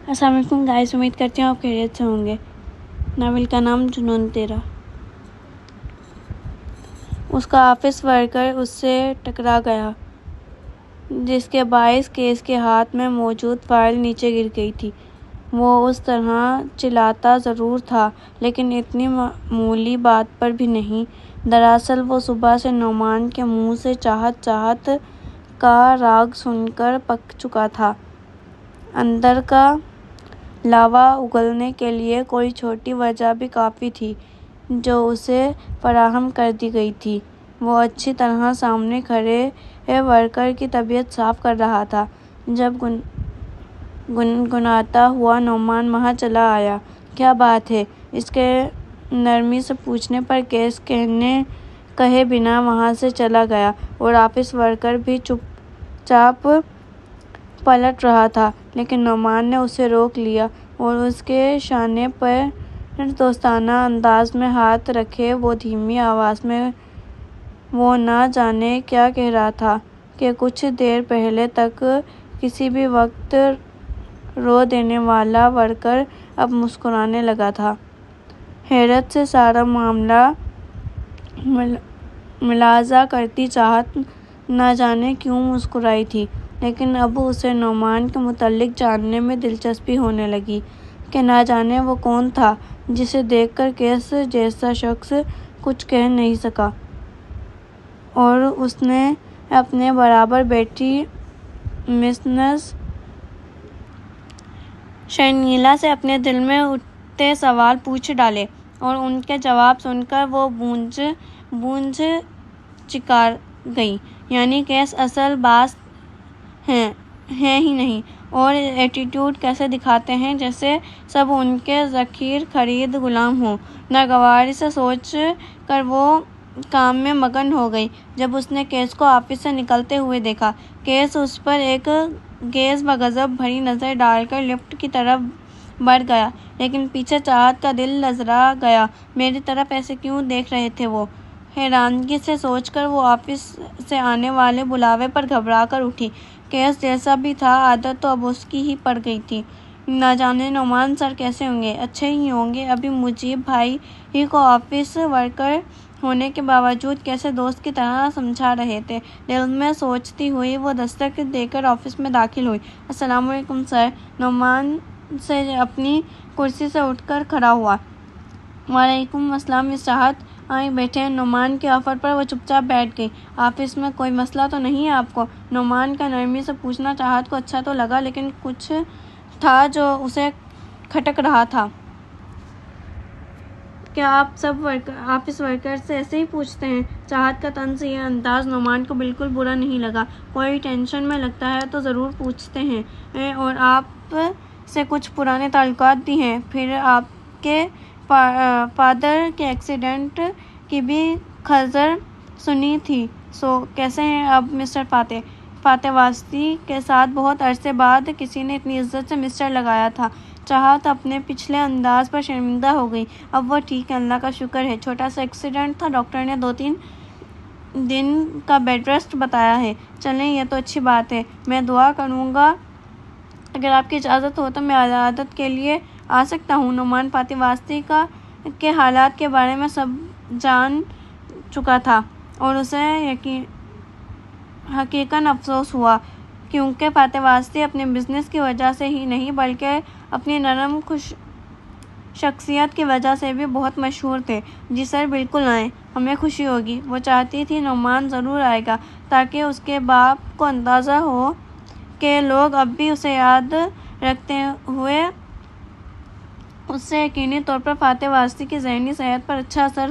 السلام علیکم گائز، امید کرتی ہوں آپ خیریت سے ہوں گے۔ ناول کا نام جنون تیرا۔ اس کا آفس ورکر اس سے ٹکرا گیا، جس کے باعث کیس کے ہاتھ میں موجود فائل نیچے گر گئی تھی۔ وہ اس طرح چلاتا ضرور تھا، لیکن اتنی معمولی بات پر بھی نہیں۔ دراصل وہ صبح سے نعمان کے منہ سے چاہت چاہت کا راگ سن کر پک چکا تھا۔ اندر کا لاوا اگلنے کے لیے کوئی چھوٹی وجہ بھی کافی تھی، جو اسے فراہم کر دی گئی تھی۔ وہ اچھی طرح سامنے کھڑے ورکر کی طبیعت صاف کر رہا تھا، جب گنگناتا ہوا نعمان وہاں چلا آیا۔ کیا بات ہے؟ اس کے نرمی سے پوچھنے پر کیس کہے بنا وہاں سے چلا گیا، اور آفس ورکر بھی چپ چاپ پلٹ رہا تھا، لیکن نعمان نے اسے روک لیا اور اس کے شانے پر دوستانہ انداز میں ہاتھ رکھے وہ دھیمی آواز میں وہ نہ جانے کیا کہہ رہا تھا کہ کچھ دیر پہلے تک کسی بھی وقت رو دینے والا ورکر اب مسکرانے لگا تھا۔ حیرت سے سارا معاملہ ملاحظہ کرتی چاہت نہ جانے کیوں مسکرائی تھی، لیکن اب اسے نعمان کے متعلق جاننے میں دلچسپی ہونے لگی کہ نہ جانے وہ کون تھا جسے دیکھ کر کیس جیسا شخص کچھ کہہ نہیں سکا، اور اس نے اپنے برابر بیٹھی مسز شرمیلا سے اپنے دل میں اٹھتے سوال پوچھ ڈالے، اور ان کے جواب سن کر وہ بونجھ چکار گئی۔ یعنی کیس اصل باز ہے ہی نہیں، اور ایٹیٹیوڈ کیسے دکھاتے ہیں جیسے سب ان کے ذخیر خرید غلام ہوں۔ ناگواری سے سوچ کر وہ کام میں مگن ہو گئی۔ جب اس نے کیس کو آفس سے نکلتے ہوئے دیکھا، کیس اس پر ایک گیج بغضب بھری نظر ڈال کر لفٹ کی طرف بڑھ گیا، لیکن پیچھے چاہت کا دل لرزا گیا۔ میری طرف ایسے کیوں دیکھ رہے تھے وہ؟ حیرانگی سے سوچ کر وہ آفس سے آنے والے بلاوے پر گھبرا کر اٹھی۔ کیس جیسا بھی تھا، عادت تو اب اس کی ہی پڑ گئی تھی۔ نہ جانے نعمان سر کیسے ہوں گے؟ اچھے ہی ہوں گے۔ ابھی مجیب بھائی ہی کو آفس ورکر ہونے کے باوجود کیسے دوست کی طرح سمجھا رہے تھے۔ دل میں سوچتی ہوئی وہ دستک دے کر آفس میں داخل ہوئی۔ السلام علیکم سر۔ نعمان سے اپنی کرسی سے اٹھ کر کھڑا ہوا۔ وعلیکم السلام مس چاہت، آئیں بیٹھیں۔ نعمان کے آفر پر وہ چپ چاپ بیٹھ گئی۔ آفس میں کوئی مسئلہ تو نہیں ہے آپ کو؟ نعمان کا نرمی سے پوچھنا چاہت کو اچھا تو لگا، لیکن کچھ تھا جو اسے کھٹک رہا تھا۔ کیا آپ سب آفس ورکر سے ایسے ہی پوچھتے ہیں؟ چاہت کا طنز یہ انداز نعمان کو بالکل برا نہیں لگا۔ کوئی ٹینشن میں لگتا ہے تو ضرور پوچھتے ہیں، اور آپ سے کچھ پرانے تعلقات بھی ہیں۔ پھر آپ کے فادر کے ایکسیڈنٹ کی بھی خبر سنی تھی، سو کیسے ہیں اب مسٹر فاتح؟ فاتح واسطی کے ساتھ بہت عرصے بعد کسی نے اتنی عزت سے مسٹر لگایا تھا۔ چاہت اپنے پچھلے انداز پر شرمندہ ہو گئی۔ اب وہ ٹھیک ہے، اللہ کا شکر ہے۔ چھوٹا سا ایکسیڈنٹ تھا، ڈاکٹر نے 2-3 دن کا بیڈ ریسٹ بتایا ہے۔ چلیں، یہ تو اچھی بات ہے۔ میں دعا کروں گا اگر آپ کی اجازت ہو تو میں عیادت کے لیے آ سکتا ہوں؟ نعمان فاتح واسطی کے حالات کے بارے میں سب جان چکا تھا، اور اسے حقیقتاً افسوس ہوا، کیونکہ فاتح واسطی اپنے بزنس کی وجہ سے ہی نہیں بلکہ اپنی نرم شخصیت کی وجہ سے بھی بہت مشہور تھے۔ جی سر، بالکل آئیں، ہمیں خوشی ہوگی۔ وہ چاہتی تھی نعمان ضرور آئے گا، تاکہ اس کے باپ کو اندازہ ہو کہ لوگ اب بھی اسے یاد رکھتے ہوئے اس سے یقینی طور پر فاتح واسطی کی ذہنی صحت پر اچھا اثر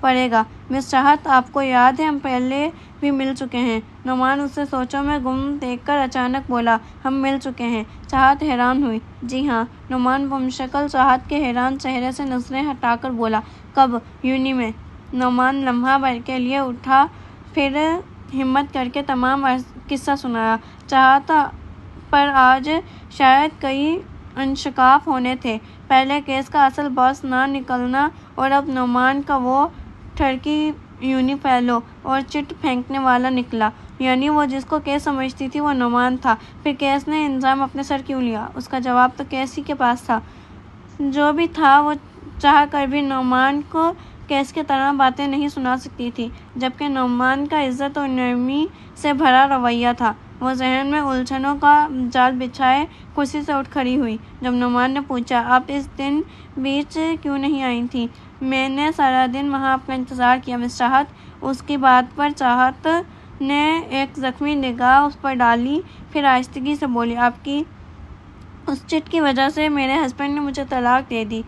پڑے گا۔ مس چاہت، آپ کو یاد ہے ہم پہلے بھی مل چکے ہیں؟ نعمان اسے سوچوں میں گم دیکھ کر اچانک بولا، ہم مل چکے ہیں؟ چاہت حیران ہوئی۔ جی ہاں۔ نعمان بمشکل چاہت کے حیران چہرے سے نظریں ہٹا کر بولا، کب؟ یونی میں۔ نعمان لمحہ بھر کے لیے اٹھا، پھر ہمت کر کے تمام قصہ سنایا۔ چاہت پر آج شاید کئی انکشاف ہونے تھے۔ پہلے کیس کا اصل باس نہ نکلنا، اور اب نعمان کا وہ ٹرکی یونی فیلو اور چٹ پھینکنے والا نکلا۔ یعنی وہ جس کو کیس سمجھتی تھی وہ نعمان تھا۔ پھر کیس نے الزام اپنے سر کیوں لیا؟ اس کا جواب تو کیس ہی کے پاس تھا۔ جو بھی تھا وہ چاہ کر بھی نعمان کو کیس کی طرح باتیں نہیں سنا سکتی تھی، جبکہ نعمان کا عزت اور نرمی سے بھرا رویہ تھا۔ وہ ذہن میں الجھنوں کا جال بچھائے کرسی سے اٹھ کھڑی ہوئی۔ جب نعمان نے پوچھا، آپ اس دن بیچ کیوں نہیں آئی تھیں؟ میں نے سارا دن وہاں آپ کا انتظار کیا مس چاہت۔ اس کی بات پر چاہت نے ایک زخمی نگاہ اس پر ڈالی، پھر آہستگی سے بولی، آپ کی اس چٹ کی وجہ سے میرے ہسبینڈ نے مجھے طلاق دے دی۔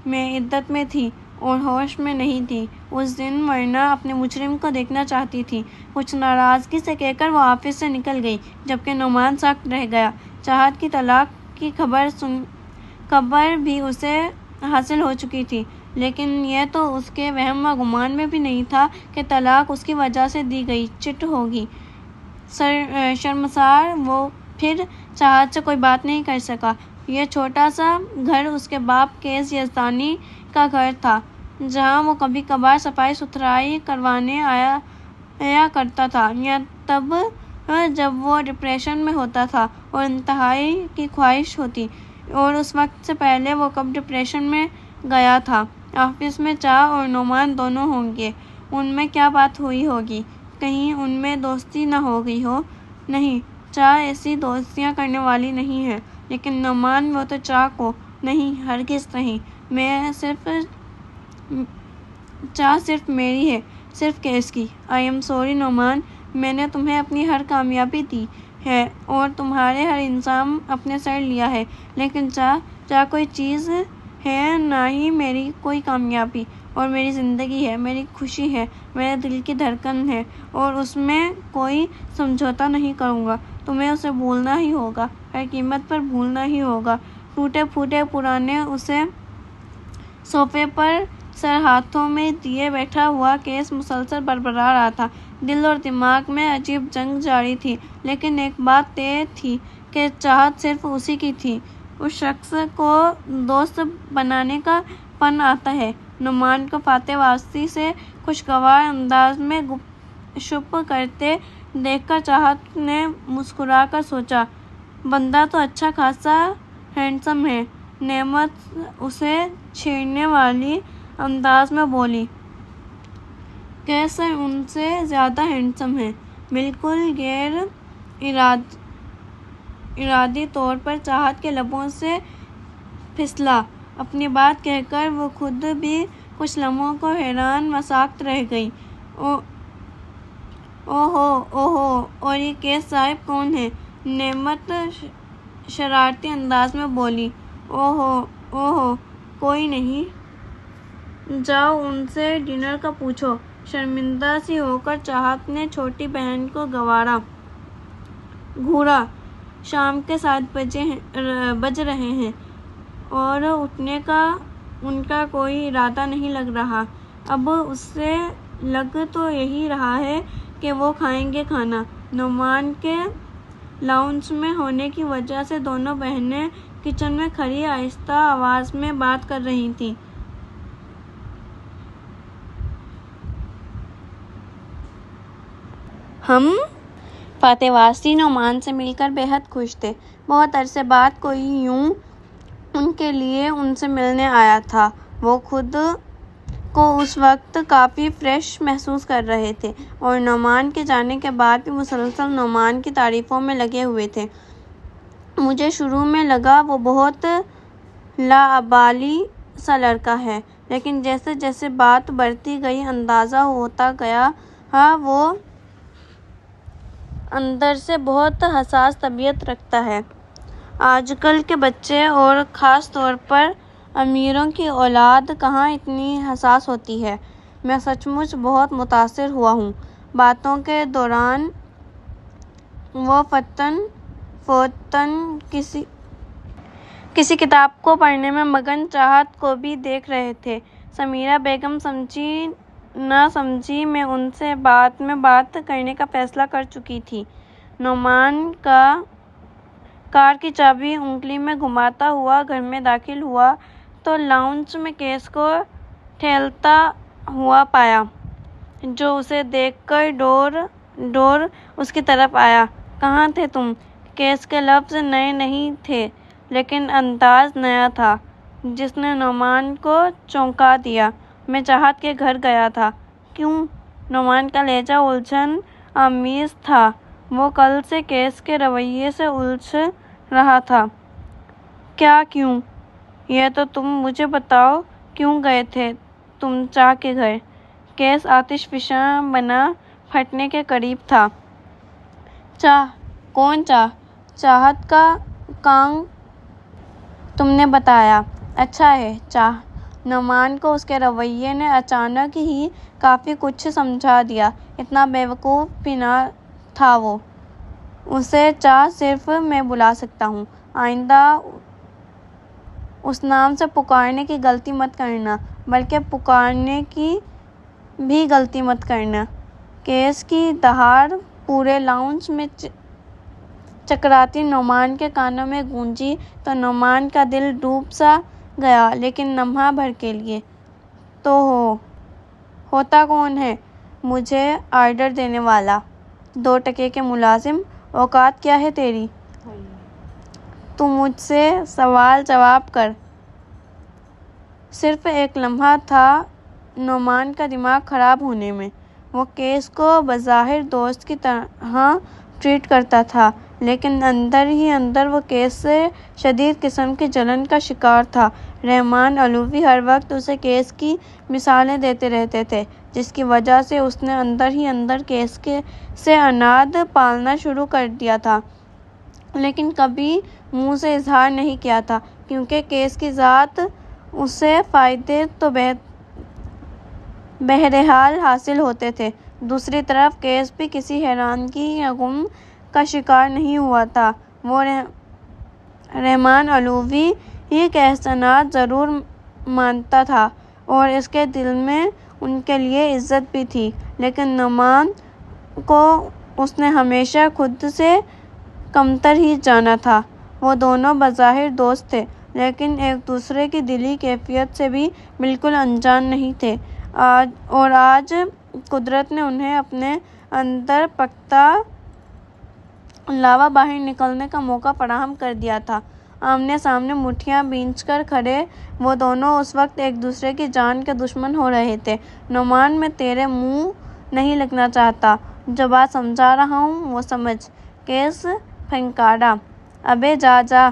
میں عدت میں تھی اور ہوش میں نہیں تھی اس دن، ورنہ اپنے مجرم کو دیکھنا چاہتی تھی۔ کچھ ناراضگی سے کہہ کر وہ آفس سے نکل گئی، جبکہ نعمان ساکت رہ گیا۔ چاہت کی طلاق کی خبر بھی اسے حاصل ہو چکی تھی، لیکن یہ تو اس کے وہم و گمان میں بھی نہیں تھا کہ طلاق اس کی وجہ سے دی گئی چٹ ہوگی۔ شرمسار وہ پھر چاہت سے کوئی بات نہیں کر سکا۔ یہ چھوٹا سا گھر اس کے باپ قیس یزدانی کا گھر تھا، جہاں وہ کبھی کبھار صفائی ستھرائی کروانے آیا کرتا تھا، یا تب جب وہ ڈپریشن میں ہوتا تھا اور انتہائی کی خواہش ہوتی، اور اس وقت سے پہلے وہ کب ڈپریشن میں گیا تھا۔ آفس میں چاہ اور نعمان دونوں ہوں گے، ان میں کیا بات ہوئی ہوگی؟ کہیں ان میں دوستی نہ ہو گئی ہو؟ نہیں، چاہ ایسی دوستیاں کرنے والی نہیں ہے، لیکن نعمان وہ تو چاہ کو نہیں، ہرگز نہیں۔ چاہ صرف میری ہے، صرف کیس کی۔ آئی ایم سوری نعمان، میں نے تمہیں اپنی ہر کامیابی دی ہے اور تمہارے ہر الزام اپنے سر لیا ہے، لیکن چاہ کوئی چیز ہے نہ ہی میری کوئی کامیابی، اور میری زندگی ہے، میری خوشی ہے، میرے دل کی دھڑکن ہے، اور اس میں کوئی سمجھوتا نہیں کروں گا۔ تمہیں اسے بھولنا ہی ہوگا، ہر قیمت پر بھولنا ہی ہوگا۔ ٹوٹے پھوٹے پرانے اسے صوفے پر سر ہاتھوں میں دیے بیٹھا ہوا کیس مسلسل بڑبڑا رہا تھا۔ دل اور دماغ میں عجیب جنگ جاری تھی، لیکن ایک بات طے تھی کہ چاہت صرف اسی کی تھی۔ اس شخص کو دوست بنانے کا فن آتا ہے۔ نعمان کو فاتح واسی سے خوشگوار انداز میں گپ شپ کرتے دیکھ کر چاہت نے مسکرا کر سوچا، بندہ تو اچھا خاصا ہینڈسم ہے۔ نعمت اسے چھیڑنے والی انداز میں بولی، قیس سر ان سے زیادہ ہینڈسم ہیں۔ بالکل غیر ارادی طور پر چاہت کے لبوں سے پھسلا۔ اپنی بات کہہ کر وہ خود بھی کچھ لمحوں کو حیران و ساکت رہ گئی۔ اوہو، اور یہ قیس صاحب کون ہیں؟ نعمت شرارتی انداز میں بولی، اوہو، کوئی نہیں، جاؤ ان سے ڈنر کا پوچھو۔ شرمندہ سی ہو کر چاہت نے چھوٹی بہن کو گھورا۔ شام کے 7 بج رہے ہیں اور اٹھنے کا ان کا کوئی ارادہ نہیں لگ رہا۔ اب اسے لگ تو یہی رہا ہے کہ وہ کھائیں گے کھانا۔ نعمان کے لاؤنج میں ہونے کی وجہ سے دونوں بہنیں کچن میں کھڑی آہستہ آواز میں بات کر رہی تھیں۔ فاتح واسی نعمان سے مل کر بے حد خوش تھے۔ بہت عرصے بعد کوئی یوں ان کے لیے ان سے ملنے آیا تھا۔ وہ خود کو اس وقت کافی فریش محسوس کر رہے تھے، اور نعمان کے جانے کے بعد بھی مسلسل نعمان کی تعریفوں میں لگے ہوئے تھے۔ مجھے شروع میں لگا وہ بہت لاابالی سا لڑکا ہے، لیکن جیسے جیسے بات بڑھتی گئی اندازہ ہوتا گیا وہ اندر سے بہت حساس طبیعت رکھتا ہے۔ آج کل کے بچے اور خاص طور پر امیروں کی اولاد کہاں اتنی حساس ہوتی ہے۔ میں سچ مچ بہت متاثر ہوا ہوں۔ باتوں کے دوران وہ فوراً کسی کتاب کو پڑھنے میں مگن چاہت کو بھی دیکھ رہے تھے۔ سمیرہ بیگم سمجھی نہ سمجھی میں ان سے بعد میں بات کرنے کا فیصلہ کر چکی تھی۔ نعمان کار کی چابی انگلی میں گھماتا ہوا گھر میں داخل ہوا تو لاؤنج میں کیس کو ٹہلتا ہوا پایا، جو اسے دیکھ کر ڈور ڈور اس کی طرف آیا۔ کہاں تھے تم؟ کیس کے لفظ نئے نہیں تھے لیکن انداز نیا تھا جس نے نعمان کو چونکا دیا۔ میں چاہت کے گھر گیا تھا۔ کیوں؟ نعمان کا لہجہ الجھن آمیز تھا۔ وہ کل سے کیس کے رویے سے الجھ رہا تھا۔ کیا کیوں؟ یہ تو تم مجھے بتاؤ، کیوں گئے تھے تم چاہ کے گھر؟ کیس آتش فشاں بنا پھٹنے کے قریب تھا۔ چاہ؟ کون چاہ؟ چاہت کا کام تم نے بتایا۔ اچھا ہے، چاہ۔ نعمان کو اس کے رویے نے اچانک ہی کافی کچھ سمجھا دیا۔ اتنا بیوقوف بھی نہ تھا وہ۔ اسے چاہ صرف میں بلا سکتا ہوں۔ آئندہ اس نام سے پکارنے کی غلطی مت کرنا، بلکہ پکارنے کی بھی غلطی مت کرنا۔ کیس کی دہاڑ پورے لاؤنج میں چکراتی نعمان کے کانوں میں گونجی تو نعمان کا دل ڈوب سا گیا، لیکن لمحہ بھر کے لیے۔ تو ہوتا کون ہے؟ مجھے آرڈر دینے والا۔ 2 ٹکے کے ملازم۔ اوقات کیا ہے تیری؟ تو مجھ سے سوال جواب کر۔ صرف ایک لمحہ تھا نعمان کا دماغ خراب ہونے میں۔ وہ کیس کو بظاہر دوست کی طرح ٹریٹ کرتا تھا، لیکن اندر ہی اندر وہ کیس سے شدید قسم کی جلن کا شکار تھا۔ رحمان علوی ہر وقت اسے کیس کی مثالیں دیتے رہتے تھے، جس کی وجہ سے اس نے اندر ہی اندر کیس سے عناد پالنا شروع کر دیا تھا، لیکن کبھی منہ سے اظہار نہیں کیا تھا، کیونکہ کیس کی ذات اسے فائدے تو بہرحال حاصل ہوتے تھے۔ دوسری طرف کیس بھی کسی حیرانگی یا غم کا شکار نہیں ہوا تھا۔ وہ رحمان علوی ہی کے احسانات ضرور مانتا تھا اور اس کے دل میں ان کے لیے عزت بھی تھی، لیکن نعمان کو اس نے ہمیشہ خود سے کمتر ہی جانا تھا۔ وہ دونوں بظاہر دوست تھے، لیکن ایک دوسرے کی دلی کیفیت سے بھی بالکل انجان نہیں تھے، اور آج قدرت نے انہیں اپنے اندر پکتا لاوا باہر نکلنے کا موقع فراہم کر دیا تھا۔ آمنے سامنے مٹھیاں بھینچ کر کھڑے وہ دونوں اس وقت ایک دوسرے کی جان کے دشمن ہو رہے تھے۔ نعمان، میں تیرے منہ نہیں لگنا چاہتا، جو بات سمجھا رہا ہوں وہ سمجھ۔ کیس پھنکارا۔ ابے جا جا،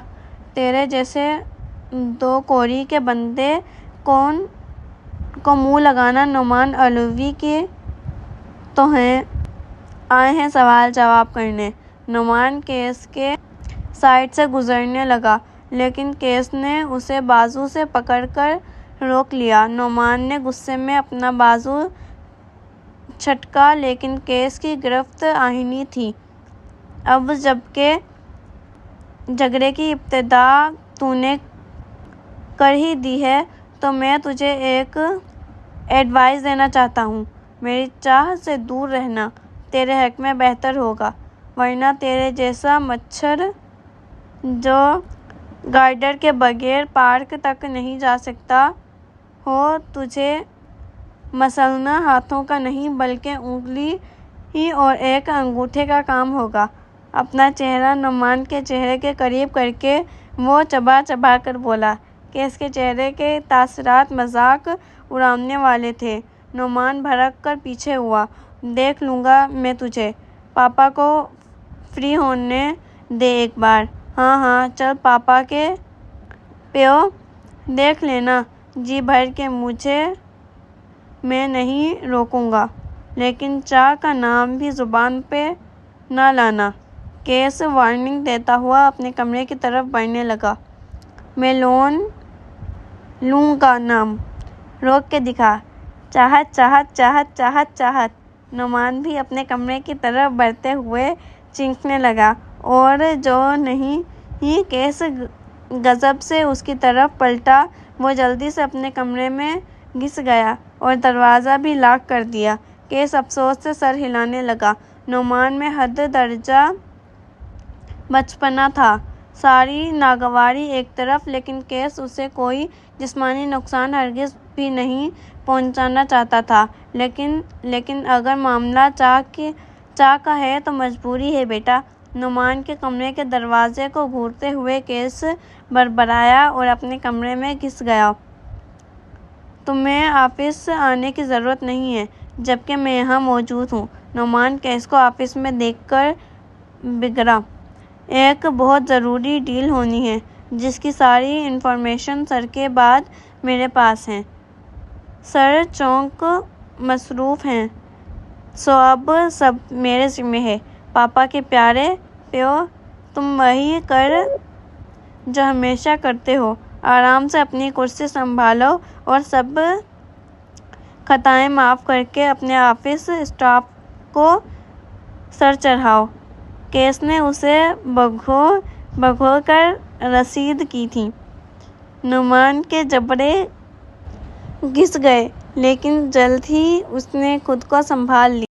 تیرے جیسے 2 کوری کے بندے کو منہ لگانا نعمان علوی کے تو آئے ہیں سوال جواب کرنے۔ نعمان کیس کے سائڈ سے گزرنے لگا، لیکن کیس نے اسے بازو سے پکڑ کر روک لیا۔ نعمان نے غصے میں اپنا بازو جھٹکا، لیکن کیس کی گرفت آہنی تھی۔ اب جبکہ جھگڑے کی ابتدا تو نے کر ہی دی ہے تو میں تجھے ایک ایڈوائز دینا چاہتا ہوں۔ میری چاہ سے دور رہنا تیرے حق میں بہتر ہوگا، ورنہ تیرے جیسا مچھر جو گائیڈر کے بغیر پارک تک نہیں جا سکتا ہو، تجھے مسلنا ہاتھوں کا نہیں بلکہ انگلی ہی اور ایک انگوٹھے کا کام ہوگا۔ اپنا چہرہ نعمان کے چہرے کے قریب کر کے وہ چبا چبا کر بولا۔ کیس کے چہرے کے تاثرات مذاق اڑانے والے تھے۔ نعمان بھڑک کر پیچھے ہوا۔ دیکھ لوں گا میں تجھے، پاپا کو فری ہونے دے ایک بار۔ ہاں ہاں، چل پاپا کے پیو، دیکھ لینا جی بھر کے مجھے، میں نہیں روکوں گا، لیکن چاہ کا نام بھی زبان پہ نہ لانا۔ کیس وارننگ دیتا ہوا اپنے کمرے کی طرف بڑھنے لگا۔ میں لوں گا نام، روک کے دکھا۔ چاہت چاہت چاہت چاہت چاہت۔ نعمان بھی اپنے کمرے کی طرف بڑھتے ہوئے چیخنے لگا، اور جو نہیں ہی کیس غضب سے اس کی طرف پلٹا، وہ جلدی سے اپنے کمرے میں گھس گیا اور دروازہ بھی لاک کر دیا۔ کیس افسوس سے سر ہلانے لگا۔ نعمان میں حد درجہ بچپنا تھا، ساری ناگواری ایک طرف، لیکن کیس اسے کوئی جسمانی نقصان ہرگز بھی نہیں پہنچانا چاہتا تھا۔ لیکن اگر معاملہ چچا ہے تو مجبوری ہے بیٹا۔ نعمان کے کمرے کے دروازے کو گھورتے ہوئے کیس بڑبڑایا اور اپنے کمرے میں گھس گیا۔ تمہیں آفس آنے کی ضرورت نہیں ہے جبکہ میں یہاں موجود ہوں۔ نعمان کیس کو آفس میں دیکھ کر بگڑا۔ ایک بہت ضروری ڈیل ہونی ہے جس کی ساری انفارمیشن سر کے بعد میرے پاس ہے۔ سر چونک مصروف ہیں، سو اب سب میرے ذمہ ہے۔ پاپا کے پیارے پیو، تم وہی کر جو ہمیشہ کرتے ہو، آرام سے اپنی کرسی سنبھالو اور سب خطائیں معاف کر کے اپنے آفس اسٹاف کو سر چڑھاؤ۔ کیس نے اسے بھگو کر رسید کی تھی۔ نعمان کے جبڑے گھس گئے لیکن جلد ہی اس نے خود کو سنبھال لیا۔